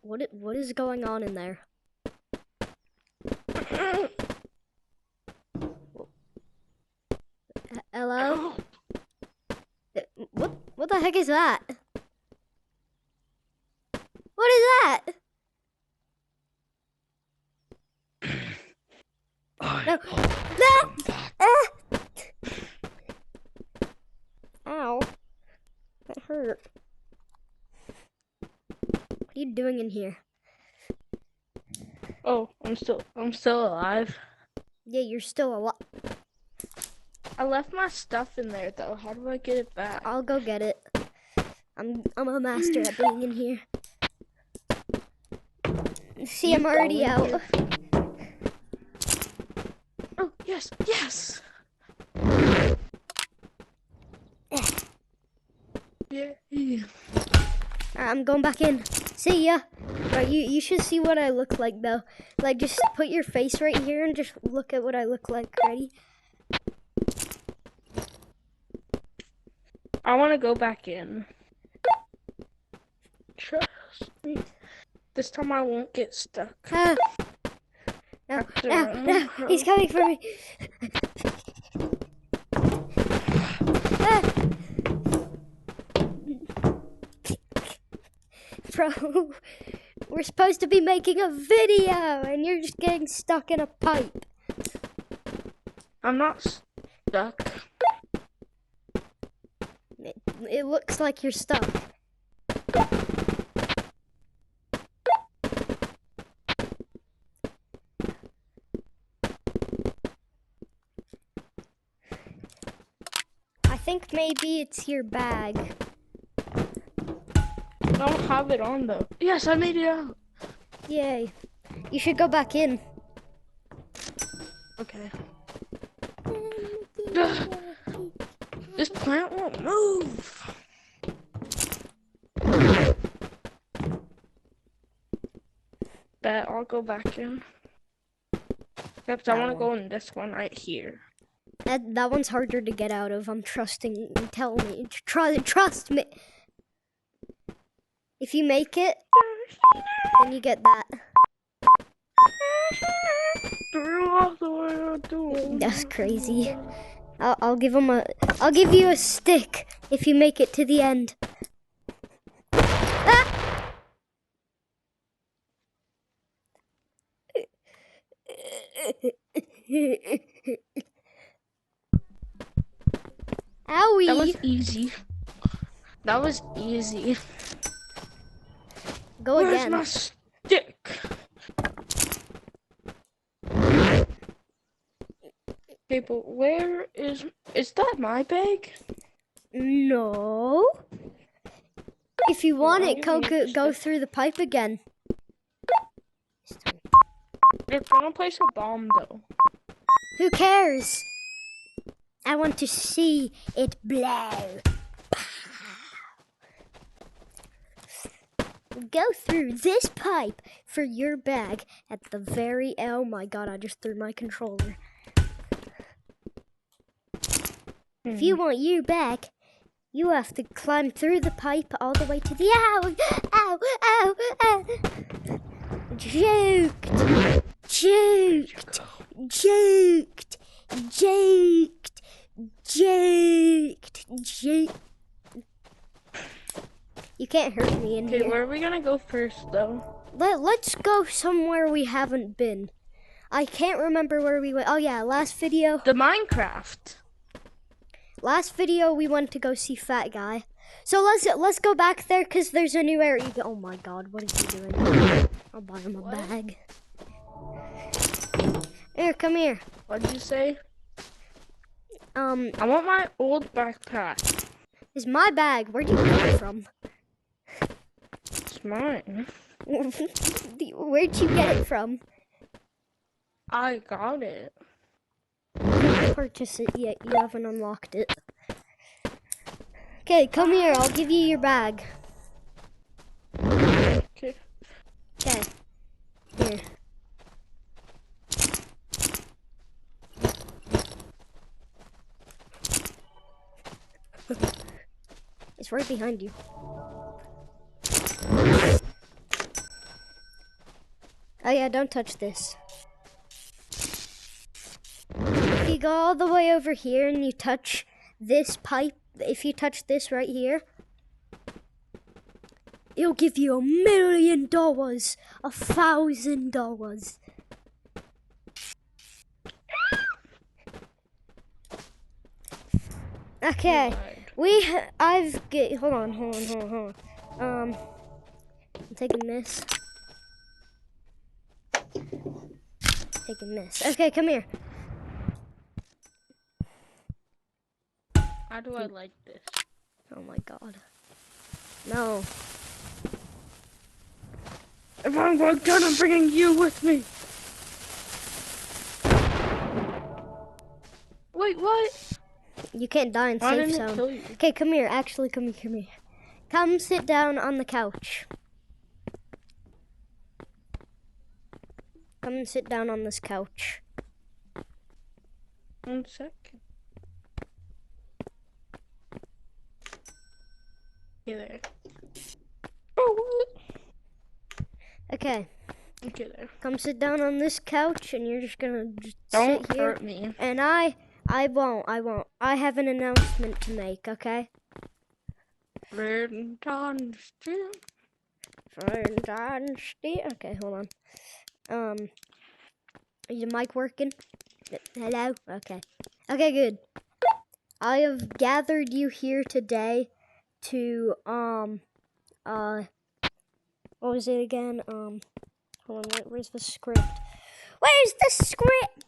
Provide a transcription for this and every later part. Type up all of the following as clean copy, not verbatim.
What is going on in there? Hello? What the heck is that? What is that? No. Ow. That hurt. What are you doing in here? Oh, I'm still alive. Yeah, you're still alive. I left my stuff in there though. How do I get it back? I'll go get it. I'm a master at being in here. See, I'm already out. Oh, yes, yes! Yeah. I'm going back in. See ya. Right, you should see what I look like though. Like, just put your face right here and just look at what I look like. Ready? I want to go back in. Trust me. This time I won't get stuck. No, he's coming for me. Bro, we're supposed to be making a video and you're just getting stuck in a pipe. I'm not stuck. It looks like you're stuck. I think maybe it's your bag. I don't have it on though. Yes, I made it out. Yay. You should go back in. Okay. This plant won't move. Bet I'll go back in. Except I want to go in this one right here. That one's harder to get out of. I'm trusting. Tell me. Trust me. If you make it, then you get that. That's crazy. I'll give you a stick if you make it to the end. Ah! Owie! That was easy. That was easy. Go Where's again. my stick? Okay, but where is that my bag? No. If you want it, go through the pipe again. They're gonna place a bomb though. Who cares? I want to see it blow. Go through this pipe for your bag at the very... Oh my god, I just threw my controller. If you want your bag, you have to climb through the pipe all the way to the... Ow! Ow! Ow! Ow! Joked! Joked! Joked! Joked! Joked! Joked! You can't hurt me in here. Okay, where are we gonna go first though? Let's go somewhere we haven't been. I can't remember where we went. Oh yeah, last video. The Minecraft. Last video we went to go see Fat Guy. So let's go back there because there's a new area. Oh my god, what is he doing? I'll buy him a bag. Here, come here. What did you say? I want my old backpack. It's my bag. Where'd you get it from? It's mine. Where'd you get it from? I got it. You didn't purchase it yet. You haven't unlocked it. Okay, come here. I'll give you your bag. Okay. Okay. Here. It's right behind you. Oh yeah, don't touch this. If you go all the way over here and you touch this pipe, if you touch this right here, it'll give you $1 million, $1,000. Okay, hold on. I'm taking this. Okay, come here. How do I like this? Oh my god. No. If I'm going down, I'm bringing you with me. Wait, what? You can't die in Why safe didn't it zone. kill you? Okay, come here. Actually, come here. Come sit down on the couch. Come and sit down on this couch. 1 second. Okay, there. Oh, what? Okay. Okay, there. Come sit down on this couch, and you're just gonna Don't sit here. hurt me. And I won't. I have an announcement to make, okay? Friend on the street. Okay, hold on. Is the mic working? Hello? Okay. Okay, good. I have gathered you here today to, what was it again? Hold on, where's the script? Where's the script?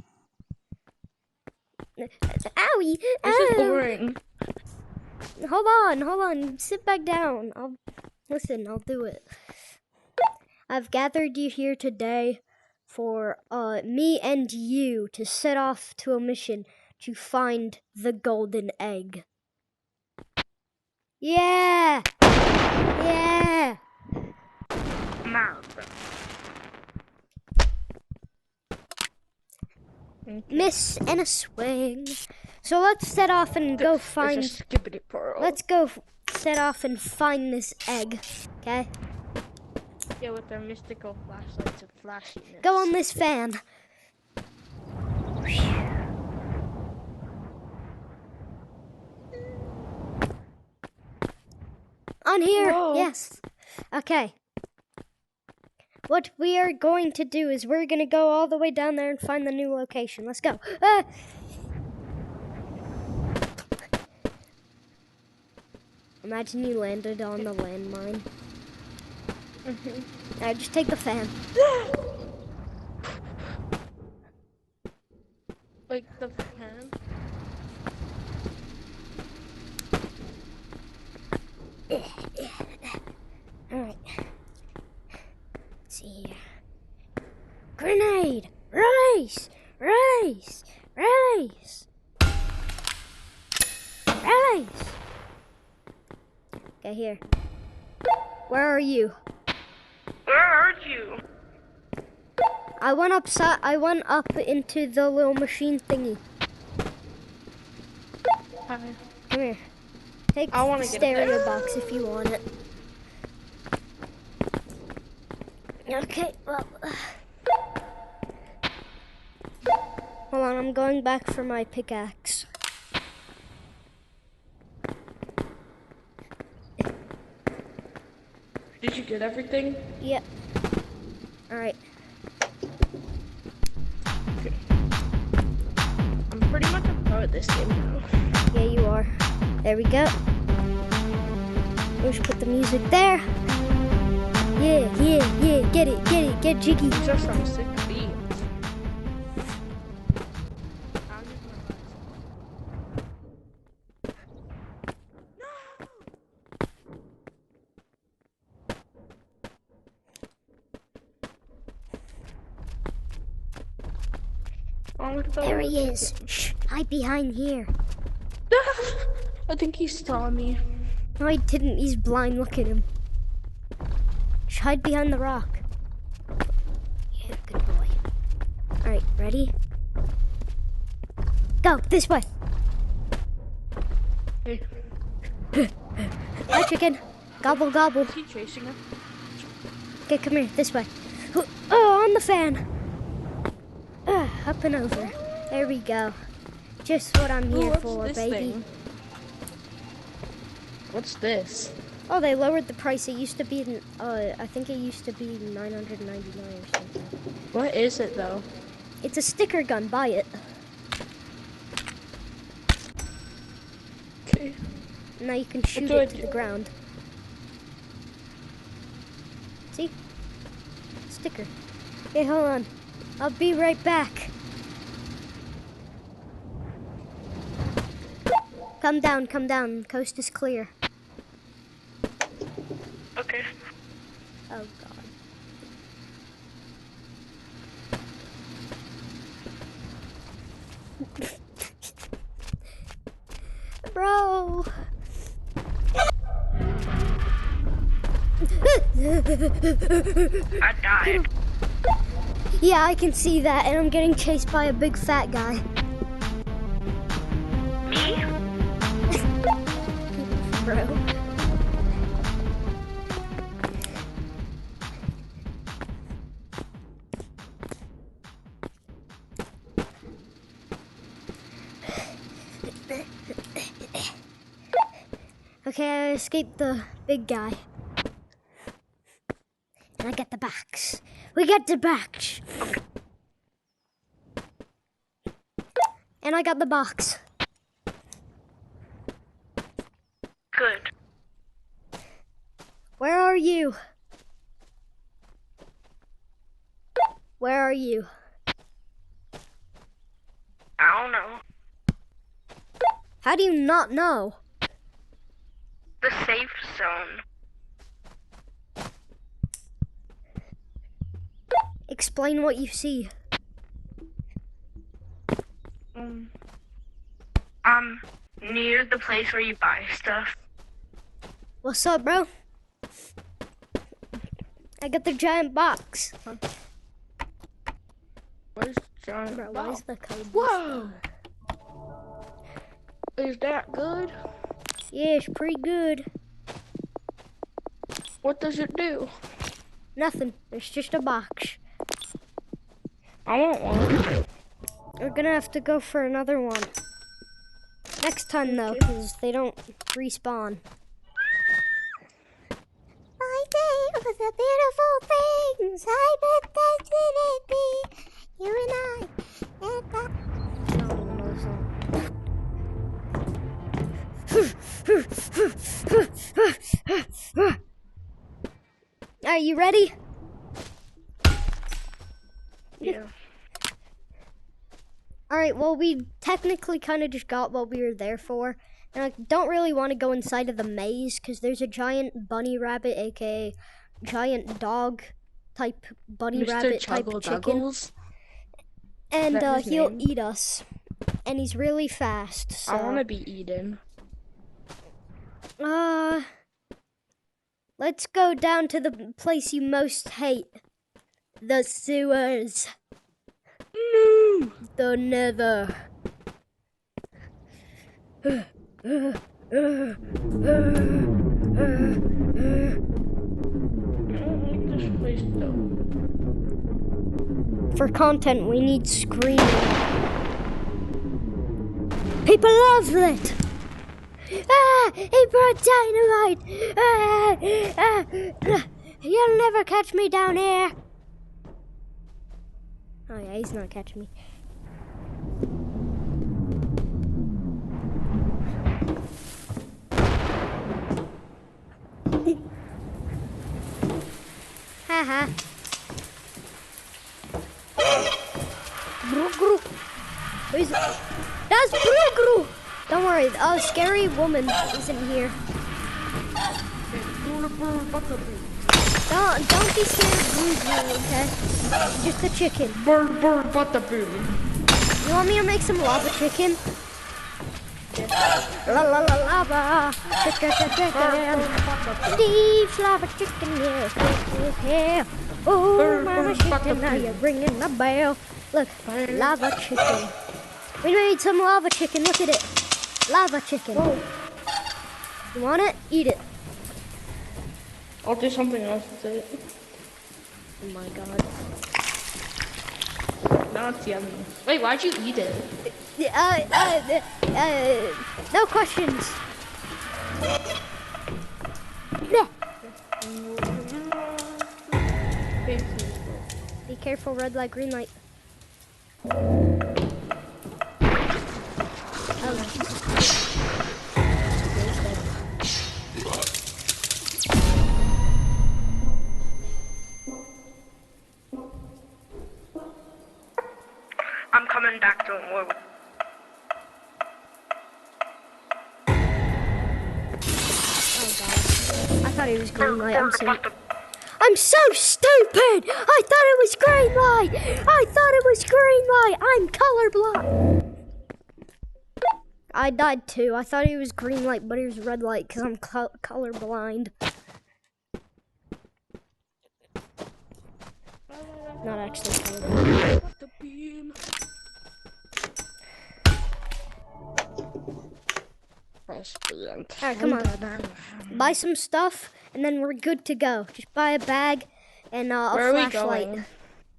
Owie! This is boring. Hold on. Sit back down. I'll do it. I've gathered you here today for me and you to set off to a mission to find the golden egg. Yeah! Yeah! Miss and a swing. So let's set off and go find. Let's go set off and find this egg. Okay? Yeah, with their mystical flashlights and flashiness. Go on this fan. On here. Whoa. Yes. Okay. What we are going to do is we're going to go all the way down there and find the new location. Let's go. Imagine you landed on the landmine. Alright, just take the fan. Like the fan? Alright. Let's see here. Grenade! Race! Race! Race! Race! Okay, here. Where are you? Where are you? I went up into the little machine thingy. Hi. Come here. Take I wanna the get stereo box if you want it. Okay, well. Hold on, I'm going back for my pickaxe. Did you get everything? Yep. Alright. Okay. I'm pretty much a pro at this game now. Yeah, you are. There we go. We should put the music there. Yeah. Get jiggy. These are some sick beats. There he is. Shh, hide behind here. I think he saw me. No, he didn't. He's blind. Look at him. Shh, hide behind the rock. Yeah, good boy. Alright, ready? Go, this way. Hey, Hi, chicken. Gobble, gobble. is he chasing us? Okay, come here, this way. Oh, on the fan. Up and over. There we go. Just what I'm here What's for, this baby. thing? What's this? Oh, they lowered the price. It used to be, I think it used to be $999 or something. What is it though? It's a sticker gun. Buy it. Okay. Now you can shoot do I it to do? the ground. See? Sticker. Okay, hold on. I'll be right back. Come down, come down. Coast is clear. Okay. Oh, God. Bro. I died. Yeah, I can see that, and I'm getting chased by a big fat guy. Me? Bro. Okay, I escaped the big guy. And I got the box. We got the box. And I got the box. Good. Where are you? Where are you? I don't know. How do you not know? The safe zone. Explain what you see. I'm near the place where you buy stuff. What's up, bro? I got the giant box. Where's John? Bro, why is the code? Whoa! Is that good? Yeah, it's pretty good. What does it do? Nothing. It's just a box. I want one. We're gonna have to go for another one. Next time, though, because they don't respawn. My day was a beautiful things. I bet that's what it be. You and I. And I don't know the song. Are you ready? Yeah. Alright, well, we technically kind of just got what we were there for. And I don't really want to go inside of the maze because there's a giant bunny rabbit, aka giant dog type bunny rabbit type chicken. And he'll eat us. And he's really fast. So. I want to be eaten. Let's go down to the place you most hate. The sewers. No. The nether. For content, we need screaming. People love it. Ah, he brought dynamite. You'll never catch me down here. Oh yeah, he's not catching me. Haha. Brugru. Who's it? That's Brugru. Don't worry, a scary woman isn't here. Don't be scared of Brugru, okay? Just a chicken. You want me to make some lava chicken? La la la lava. Chicken. Steve's lava chicken, yeah. Oh, mama chicken, now you're ringing the bell. Look, lava chicken. We made some lava chicken, look at it. Lava chicken. You want it? Eat it. I'll do something else with it. Oh my god. Now it's yummy. Wait, why'd you eat it? No questions. Bleh. Be careful, red light, green light. I'm coming back, don't worry. Oh god. I thought it was green light. I'm so stupid! I thought it was green light! I thought it was green light! I'm colorblind! I died too. I thought it was green light, but it was red light because I'm colorblind. Not actually colorblind. The beam. Alright, come on. Buy some stuff, and then we're good to go. Just buy a bag and a Where are we flashlight. going?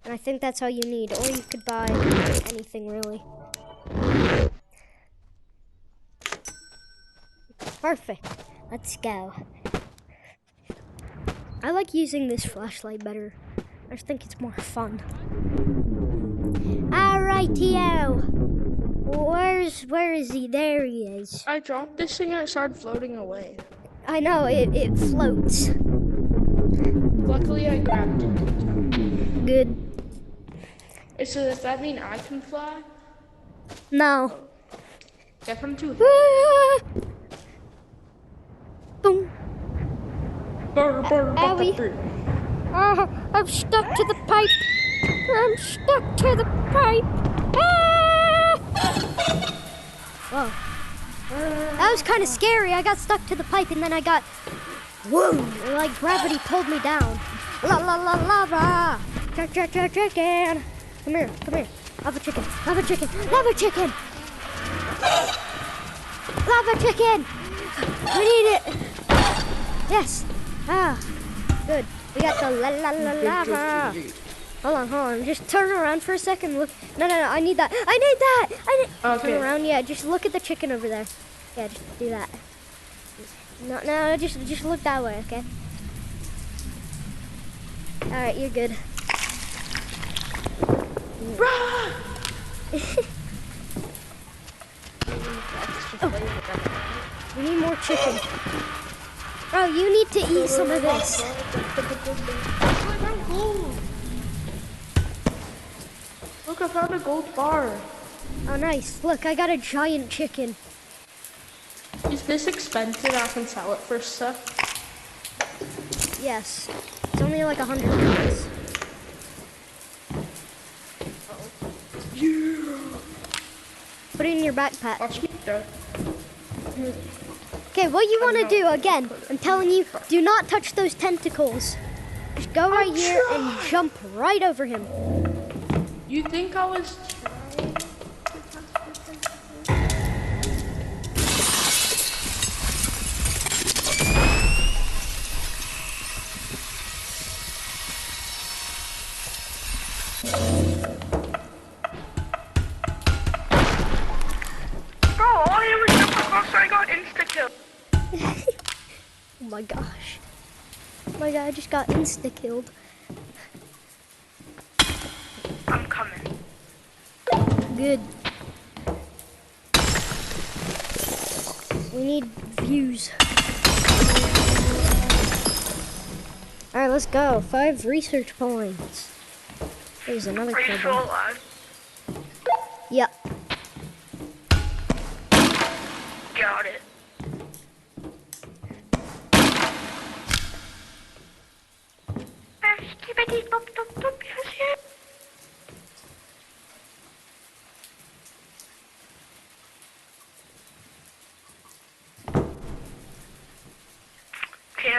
And I think that's all you need. Or you could buy anything, really. Perfect. Let's go. I like using this flashlight better. I just think it's more fun. Alrighty-o. Where is he? There he is. I dropped this thing and it started floating away. I know, it floats. Luckily, I grabbed it. Good. So does that mean I can fly? No. Get from two. Boom. Owie. I'm stuck to the pipe. I'm stuck to the pipe. Ah! Whoa. That was kind of scary. I got stuck to the pipe and then I got, whoa, like gravity pulled me down. La la la lava. Chicken. Come here. Lava chicken. Lava chicken. Lava chicken. Lava chicken. We need it. Yes. Ah, good. We got the lava. Hold on. Just turn around for a second. Look. No. I need that. Okay. Turn around. Yeah, just look at the chicken over there. Yeah, just do that. No. Just look that way. Okay. All right, you're good. We need more chicken. Bro, you need to eat some of this. Look, I found a gold bar. Oh, nice. Look, I got a giant chicken. Is this expensive? I can sell it for stuff. Yes. It's only like $100. Yeah. Put it in your backpack. Watch me throw. Okay, what you want to do, again, I'm telling you, do not touch those tentacles. Just go right here and jump right over him. You think I was trying to touch the Bro, all I was jump across, I got insta-kill. Oh my gosh. Oh my god, I just got insta-killed. I'm coming. Good. We need views. Alright, let's go. 5 research points. There's another Are you still crib. alive? Yep. Got it. Okay,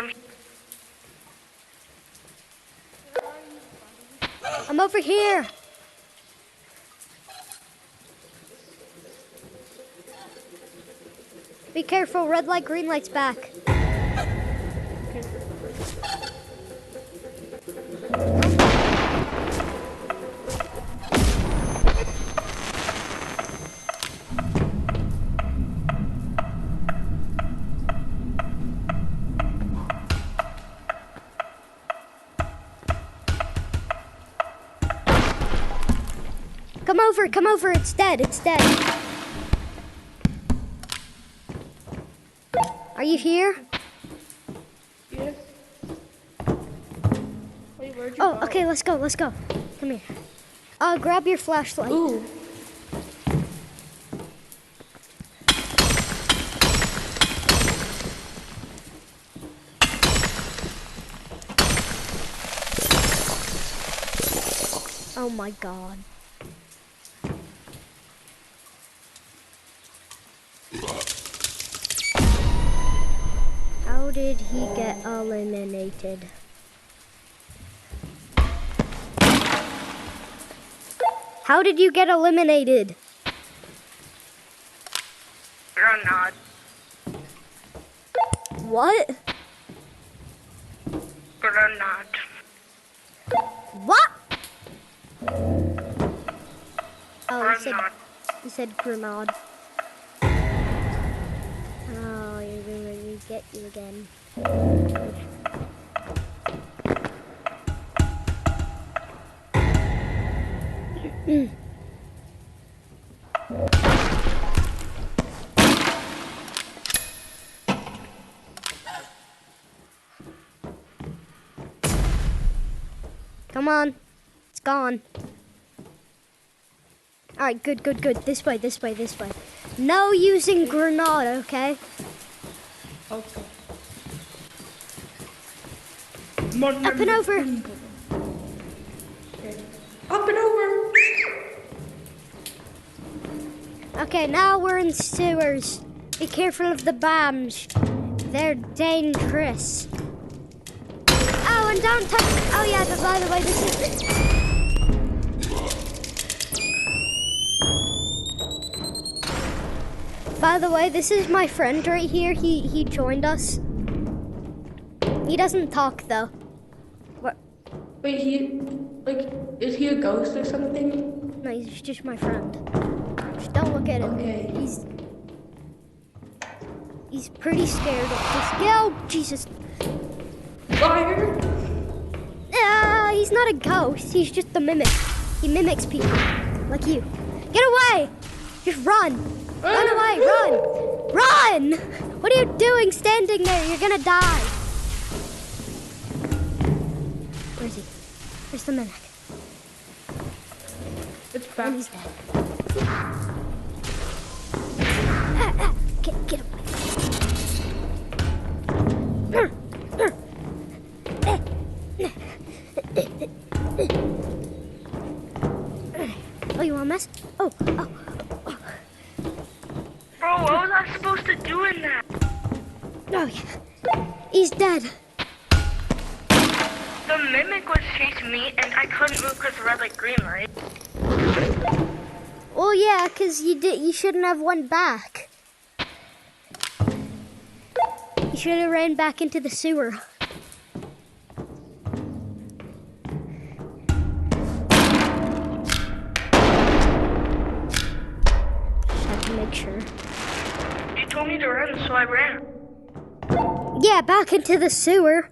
I'm over here. Be careful, red light, green light's back. Come over, it's dead, Are you here? Yes. Wait, where'd you Oh, go? okay, let's go. Come here. Grab your flashlight. Ooh. Oh my god. How did he get eliminated? How did you get eliminated? Grenade. What? Grenade. What? Oh, Grenade. you said grenade. Oh, you're gonna make me get you again. Come on. It's gone. Alright, good. This way. No using grenade, okay? Okay. Up and over. Okay. Up and over. Okay, now we're in sewers. Be careful of the bombs. They're dangerous. Oh, and don't touch. Oh, yeah, but by the way, this is. By the way, this is my friend right here. He joined us. He doesn't talk though. What? Wait, is he a ghost or something? No, he's just my friend. Just don't look at him. Okay. He's pretty scared of this. Oh, Jesus. Fire! He's not a ghost. He's just a mimic. He mimics people, like you. Get away! Just run. Run away, run! Run! What are you doing standing there? You're gonna die. Where is he? Where's the mimic? It's And back. he's dead. Get away. Oh, you want to mess? Oh. Bro, what was I supposed to do in that? Oh, yeah. He's dead. The mimic was chasing me and I couldn't move because the red light, green light. Well, yeah, because you shouldn't have went back. You should have ran back into the sewer. Just have to make sure. You told me to run, so I ran. Yeah, back into the sewer.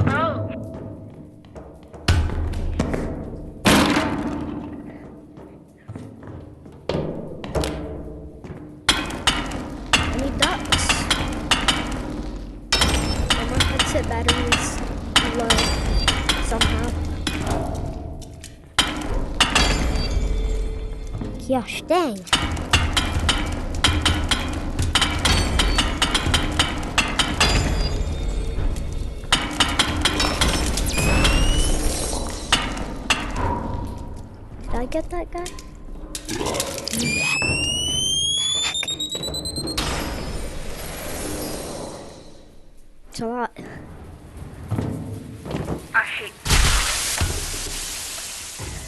Oh. Any ducks? Oh, my headset battery is low somehow. Gosh, dang. Did I get that guy? It's a lot. I hate.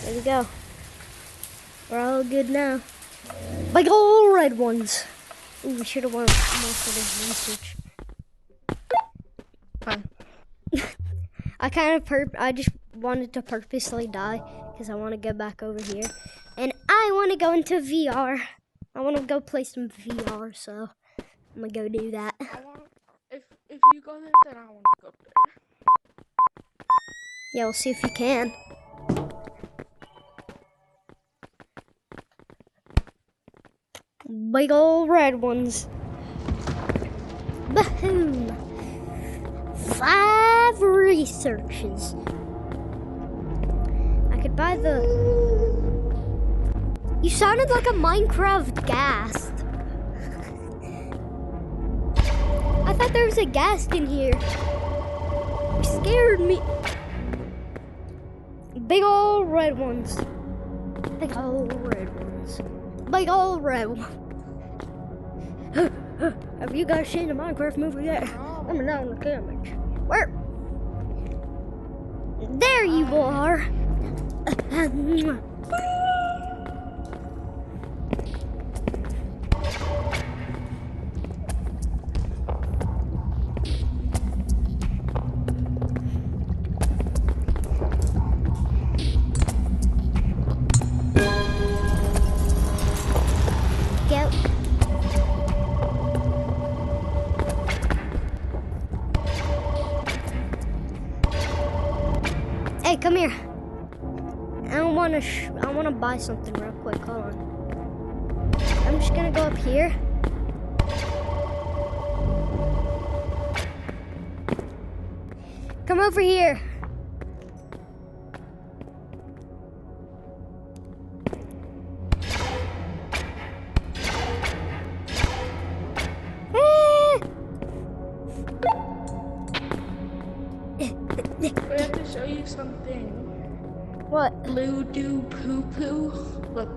There we go. We're all good now. Like all red ones. Ooh, we should have won more for this research. Fine. I just wanted to purposely die because I want to go back over here. And I want to go into VR. I want to go play some VR, so I'm going to go do that. If you go there, then I want to go there. Yeah, we'll see if you can. Big old red ones. Boom. 5 researches. I could buy the... You sounded like a Minecraft ghast. I thought there was a ghast in here. You scared me. Big old red ones. Big old red ones. Big old red ones. Have you guys seen the Minecraft movie yet? Let me know in the comments. Where? There you are. Go. Hey, come here. I want to buy something real quick. Hold on. I'm just gonna go up here. Come over here. We have to show you something. What? Blue do poo poo. Look.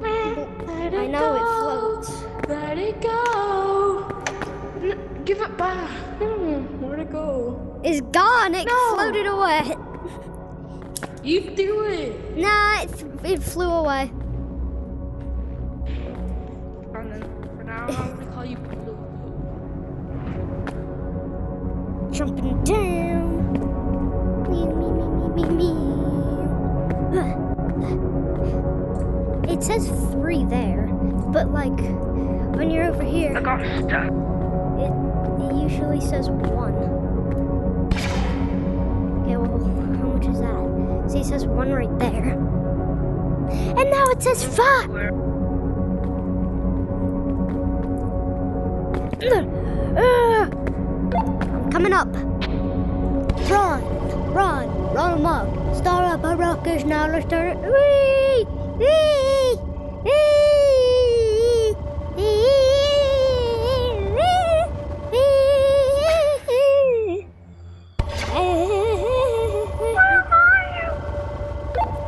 I know it floats. Let it go. Give it back. Where'd it go? It's gone. It floated away. You do it. Nah, it flew away. And then for now, I'm gonna call you Blue Poo. Jumping down. Me. It says 3 there, but like when you're over here, I got stuck. it usually says 1. Okay, well, how much is that? See, it says 1 right there, and now it says 5. I'm coming up. Run amok. Start up a rocket now. Let's start it. Whee! Whee! Whee!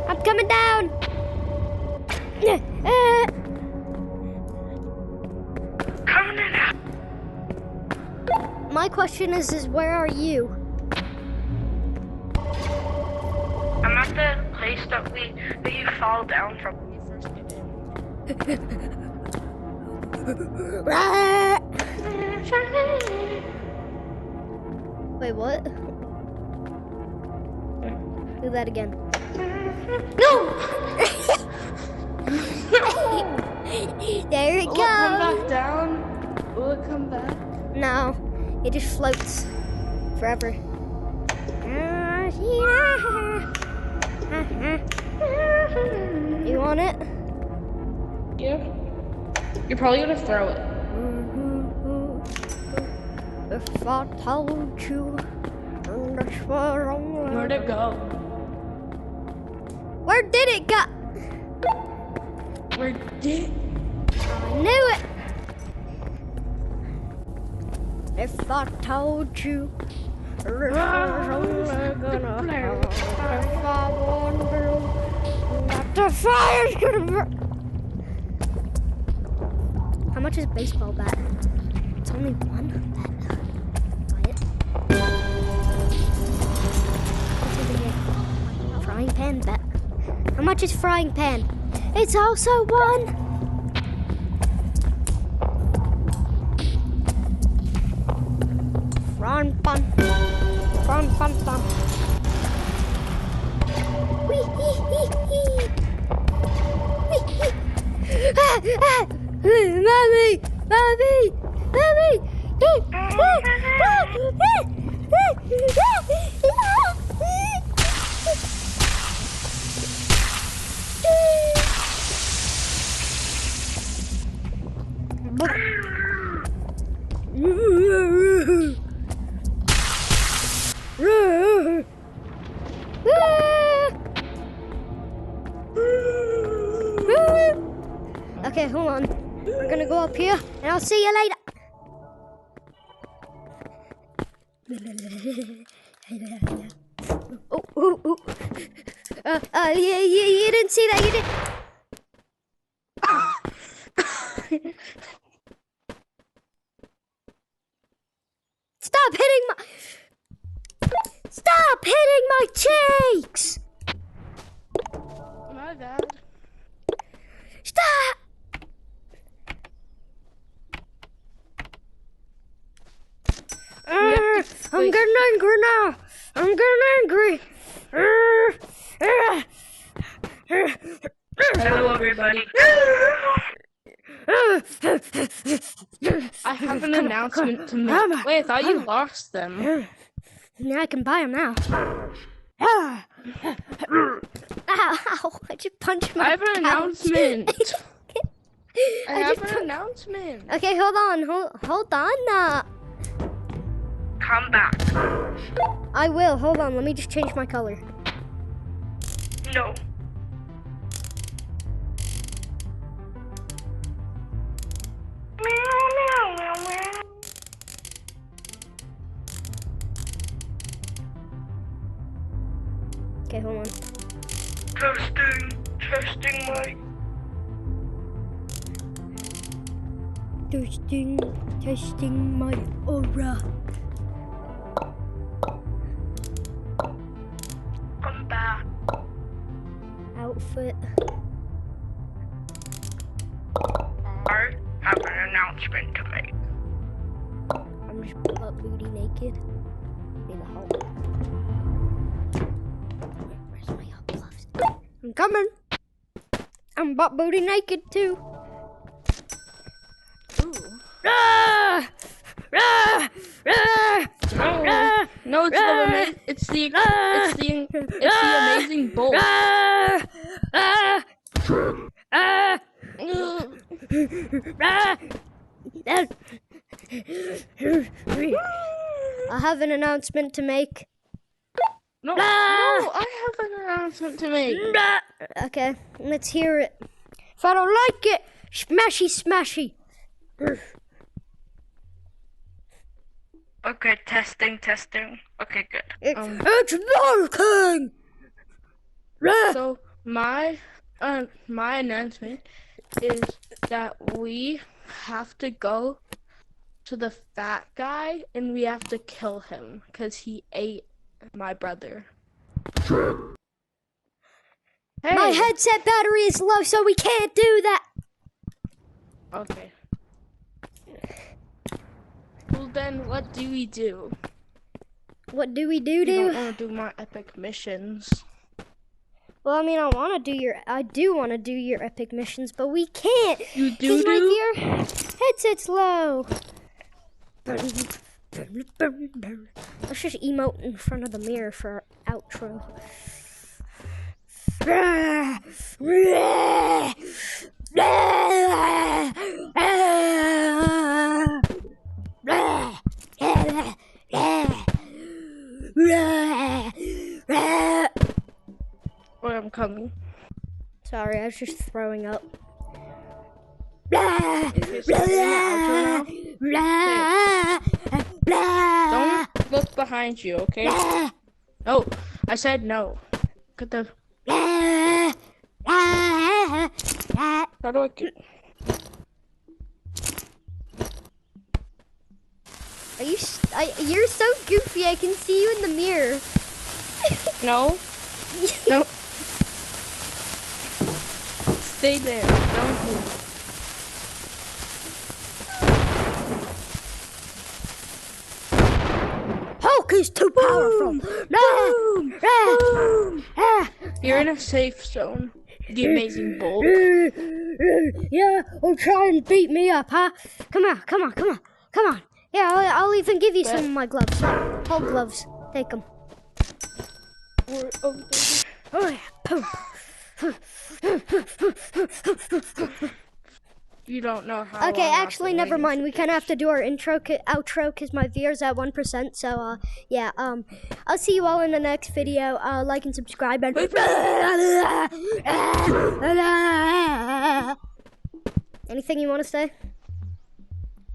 I'm coming down. Coming out. My question is where are you? I'm at the place that you fall down from when you first get in. Wait, what? Do that again. No! There it Will goes. it come back down? Will it come back? No, it just floats forever. You want it? Yeah. You're probably gonna throw it. If I told you, that's where I'm. Where'd it go? Where did it go? Where did? I knew it. If I told you, this was only gonna happen. If I wonder that the fire's gonna burn. How much is baseball bat? It's only 1 bat. Buy it. Frying pan bat. How much is frying pan? It's also 1. Frying pan. Frying pan pan. Wee hee hee hee. Wee hee. Ah ah. Mommy! Mommy! Mommy! Okay, hold on. We're gonna go up here, and I'll see you later. Oh. You didn't see that, you did. Stop hitting my cheeks! My bad. Stop! I'm getting angry now. I'm getting angry. Hello, everybody. I have an announcement to make. Wait, I thought you lost them. Yeah, I can buy them now. Ow! I just punched my I have an couch. announcement. I have just an announcement. Okay, hold on. Come back. I will. Hold on. Let me just change my color. No. Okay, hold on. Testing mic. Testing my aura. Come back. Outfit. I have an announcement to make. I'm just butt booty naked. In the hole. Where's my hot gloves? I'm coming. I'm butt booty naked too. Ooh. Ah! Ah! Ah! No, it's the amazing bolt. I have an announcement to make. No, I have an announcement to make. Okay, let's hear it. If I don't like it, smashy. Okay, testing. Okay, good. It's working! So my announcement is that we have to go to the fat guy and we have to kill him because he ate my brother. Hey. My headset battery is low, so we can't do that. Okay. Well then, what do we do? What do we do? You don't want to do my epic missions. Well, I mean, I do want to do your epic missions, but we can't. You do? Like, your headset's low. Let's just emote in front of the mirror for our outro. Or I'm coming. Sorry, I was just throwing up. Okay, so don't look behind you, okay? No, I said no. Look at the. How do I get? You're so goofy. I can see you in the mirror. No. No. Stay there. Don't move. Hulk is too powerful. Boom. You're in a safe zone. The amazing bolt. Yeah, well, try and beat me up, huh? Come on. Yeah, I'll even give you some of my gloves. Whole gloves. Take them. Oh yeah, poop. you don't know how. Okay, long I've actually, been never waiting mind. for We kind of this. have to do our outro because my VR's at 1%. So, yeah. I'll see you all in the next video. Like and subscribe. And anything you want to say?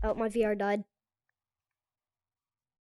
Oh, my VR died.